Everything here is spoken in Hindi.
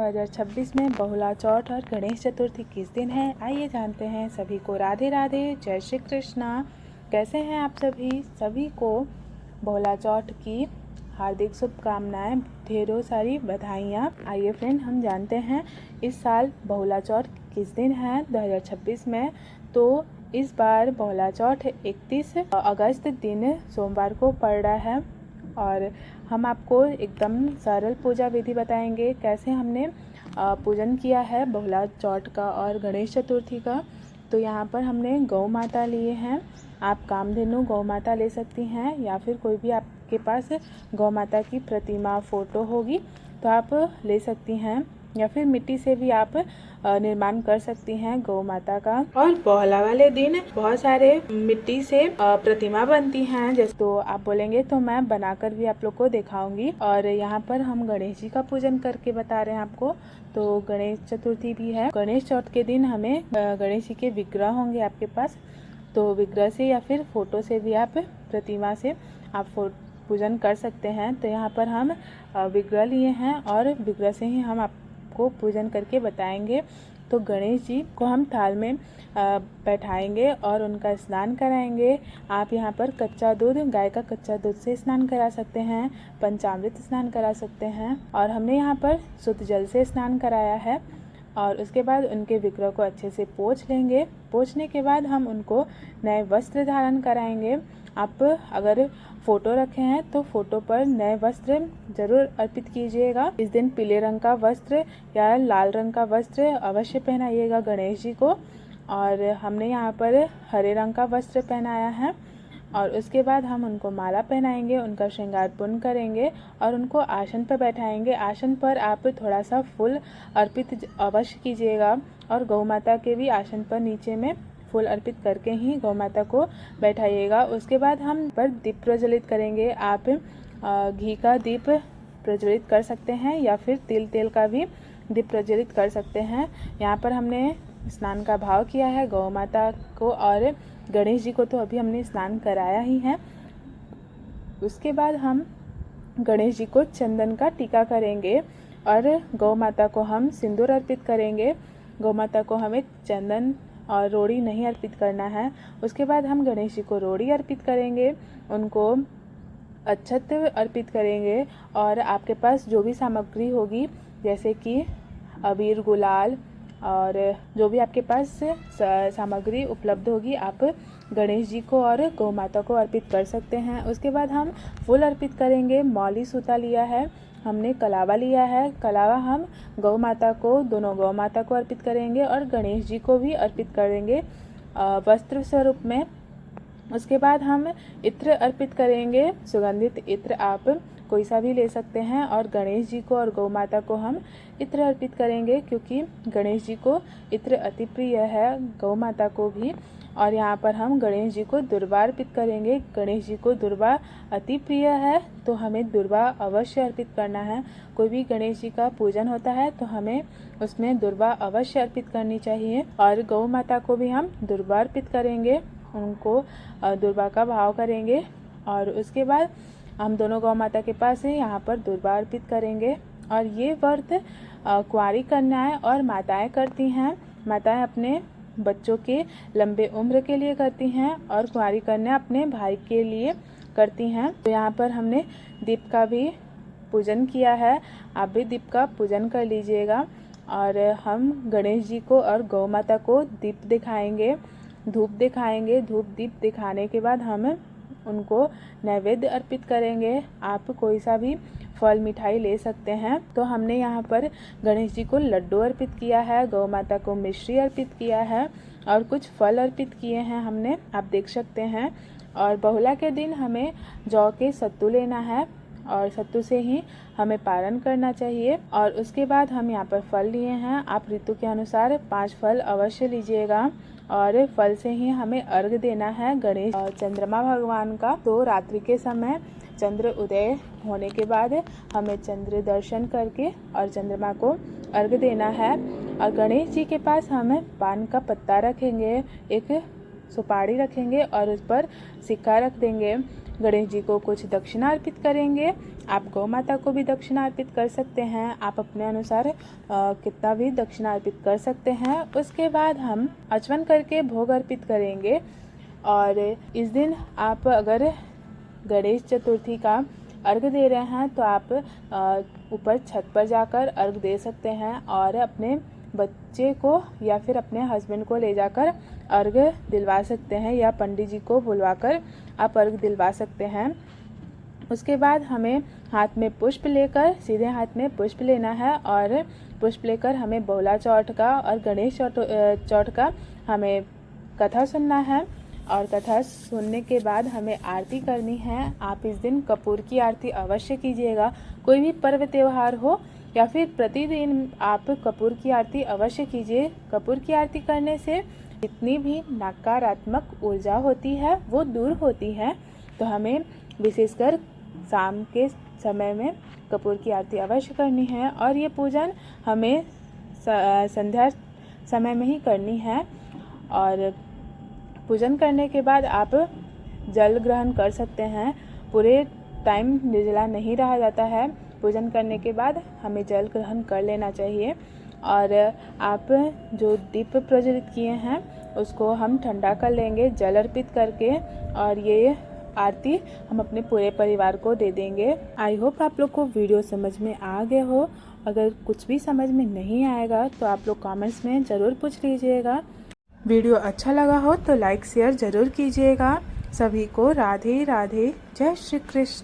2026 में बहुला चौथ और गणेश चतुर्थी किस दिन है, आइए जानते हैं। सभी को राधे राधे, जय श्री कृष्णा। कैसे हैं आप सभी को बहुला चौथ की हार्दिक शुभकामनाएं, ढेरों सारी बधाइयाँ। आइए फ्रेंड, हम जानते हैं इस साल बहुला चौथ किस दिन है 2026 में। तो इस बार बहुला चौथ 31 अगस्त दिन सोमवार को पड़ रहा है और हम आपको एकदम सरल पूजा विधि बताएंगे कैसे हमने पूजन किया है बहुला चौथ का और गणेश चतुर्थी का। तो यहाँ पर हमने गौ माता लिए हैं। आप कामधेनु गौ माता ले सकती हैं या फिर कोई भी आपके पास गौ माता की प्रतिमा फ़ोटो होगी तो आप ले सकती हैं, या फिर मिट्टी से भी आप निर्माण कर सकती हैं गौ माता का। और पहला वाले दिन बहुत सारे मिट्टी से प्रतिमा बनती हैं, जैसे तो आप बोलेंगे तो मैं बनाकर भी आप लोग को दिखाऊंगी। और यहाँ पर हम गणेश जी का पूजन करके बता रहे हैं आपको। तो गणेश चतुर्थी भी है। गणेश चौथ के दिन हमें गणेश जी के विग्रह होंगे आपके पास, तो विग्रह से या फिर फोटो से भी आप प्रतिमा से आप पूजन कर सकते हैं। तो यहाँ पर हम विग्रह लिए हैं और विग्रह से ही हम आपको पूजन करके बताएंगे। तो गणेश जी को हम थाल में बैठाएंगे और उनका स्नान कराएंगे। आप यहाँ पर कच्चा दूध, गाय का कच्चा दूध से स्नान करा सकते हैं, पंचामृत स्नान करा सकते हैं, और हमने यहाँ पर शुद्ध जल से स्नान कराया है। और उसके बाद उनके विग्रह को अच्छे से पोंछ लेंगे। पोंछने के बाद हम उनको नए वस्त्र धारण कराएंगे। आप अगर फ़ोटो रखे हैं तो फ़ोटो पर नए वस्त्र ज़रूर अर्पित कीजिएगा। इस दिन पीले रंग का वस्त्र या लाल रंग का वस्त्र अवश्य पहनाइएगा गणेश जी को। और हमने यहाँ पर हरे रंग का वस्त्र पहनाया है। और उसके बाद हम उनको माला पहनाएंगे, उनका श्रृंगार पूर्ण करेंगे और उनको आसन पर बैठाएंगे। आसन पर आप थोड़ा सा फूल अर्पित अवश्य कीजिएगा और गौ माता के भी आसन पर नीचे में फूल अर्पित करके ही गौ माता को बैठाइएगा। उसके बाद हम पर दीप प्रज्वलित करेंगे। आप घी का दीप प्रज्वलित कर सकते हैं या फिर तेल का भी दीप प्रज्वलित कर सकते हैं। यहाँ पर हमने स्नान का भाव किया है गौ माता को, और गणेश जी को तो अभी हमने स्नान कराया ही है। उसके बाद हम गणेश जी को चंदन का टीका करेंगे और गौ माता को हम सिंदूर अर्पित करेंगे। गौ माता को हमें चंदन और रोड़ी नहीं अर्पित करना है। उसके बाद हम गणेश जी को रोड़ी अर्पित करेंगे, उनको अक्षत अर्पित करेंगे। और आपके पास जो भी सामग्री होगी, जैसे कि अबीर, गुलाल और जो भी आपके पास सामग्री उपलब्ध होगी, आप गणेश जी को और गौ माता को अर्पित कर सकते हैं। उसके बाद हम फूल अर्पित करेंगे। मौली सूता लिया है, हमने कलावा लिया है। कलावा हम गौ माता को, दोनों गौ माता को अर्पित करेंगे और गणेश जी को भी अर्पित करेंगे वस्त्र स्वरूप में। उसके बाद हम इत्र अर्पित करेंगे। सुगंधित इत्र आप कोई सा भी ले सकते हैं और गणेश जी को और गौ माता को हम इत्र अर्पित करेंगे, क्योंकि गणेश जी को इत्र अति प्रिय है, गौ माता को भी। और यहाँ पर हम गणेश जी को दुर्वा अर्पित करेंगे। गणेश जी को दुर्वा अति प्रिय है तो हमें दुर्वा अवश्य अर्पित करना है। कोई भी गणेश जी का पूजन होता है तो हमें उसमें दुर्वा अवश्य अर्पित करनी चाहिए। और गौ माता को भी हम दुर्वा अर्पित करेंगे, उनको दुर्वा का भाव करेंगे। और उसके बाद हम दोनों गौ माता के पास है यहाँ पर दुर्वा अर्पित करेंगे। और ये व्रत कुंवारी कन्याएं और माताएं करती हैं। माताएं अपने बच्चों के लंबे उम्र के लिए करती हैं और कुंवारी कन्या अपने भाई के लिए करती हैं। तो यहाँ पर हमने दीप का भी पूजन किया है, आप भी दीप का पूजन कर लीजिएगा। और हम गणेश जी को और गौ माता को दीप दिखाएंगे, धूप दिखाएंगे। धूप दीप दिखाने के बाद हम उनको नैवेद्य अर्पित करेंगे। आप कोई सा भी फल मिठाई ले सकते हैं। तो हमने यहाँ पर गणेश जी को लड्डू अर्पित किया है, गौ माता को मिश्री अर्पित किया है और कुछ फल अर्पित किए हैं हमने, आप देख सकते हैं। और बहुला के दिन हमें जौ के सत्तू लेना है और सत्तू से ही हमें पारण करना चाहिए। और उसके बाद हम यहाँ पर फल लिए हैं। आप ऋतु के अनुसार 5 फल अवश्य लीजिएगा और फल से ही हमें अर्घ देना है गणेश और चंद्रमा भगवान का। तो रात्रि के समय चंद्र उदय होने के बाद हमें चंद्र दर्शन करके और चंद्रमा को अर्घ देना है। और गणेश जी के पास हम पान का पत्ता रखेंगे, एक सुपारी रखेंगे और उस पर सिक्का रख देंगे। गणेश जी को कुछ दक्षिणा अर्पित करेंगे। आप गौ माता को भी दक्षिणा अर्पित कर सकते हैं, आप अपने अनुसार कितना भी दक्षिणा अर्पित कर सकते हैं। उसके बाद हम अचवन करके भोग अर्पित करेंगे। और इस दिन आप अगर गणेश चतुर्थी का अर्घ दे रहे हैं तो आप ऊपर छत पर जाकर अर्घ दे सकते हैं और अपने बच्चे को या फिर अपने हस्बैंड को ले जाकर अर्घ दिलवा सकते हैं, या पंडित जी को बुलवाकर आप अर्घ दिलवा सकते हैं। उसके बाद हमें हाथ में पुष्प लेकर, सीधे हाथ में पुष्प लेना है और पुष्प लेकर हमें बहुला चौथ का और गणेश चौथ का हमें कथा सुनना है। और कथा सुनने के बाद हमें आरती करनी है। आप इस दिन कपूर की आरती अवश्य कीजिएगा। कोई भी पर्व त्योहार हो या फिर प्रतिदिन आप कपूर की आरती अवश्य कीजिए। कपूर की आरती करने से जितनी भी नकारात्मक ऊर्जा होती है वो दूर होती है। तो हमें विशेषकर शाम के समय में कपूर की आरती अवश्य करनी है। और ये पूजन हमें संध्या समय में ही करनी है। और पूजन करने के बाद आप जल ग्रहण कर सकते हैं। पूरे टाइम निर्जला नहीं रहा जाता है। पूजन करने के बाद हमें जल ग्रहण कर लेना चाहिए। और आप जो दीप प्रज्वलित किए हैं उसको हम ठंडा कर लेंगे जल अर्पित करके, और ये आरती हम अपने पूरे परिवार को दे देंगे। आई होप आप लोग को वीडियो समझ में आ गया हो। अगर कुछ भी समझ में नहीं आएगा तो आप लोग कमेंट्स में ज़रूर पूछ लीजिएगा। वीडियो अच्छा लगा हो तो लाइक शेयर ज़रूर कीजिएगा। सभी को राधे राधे, जय श्री कृष्ण।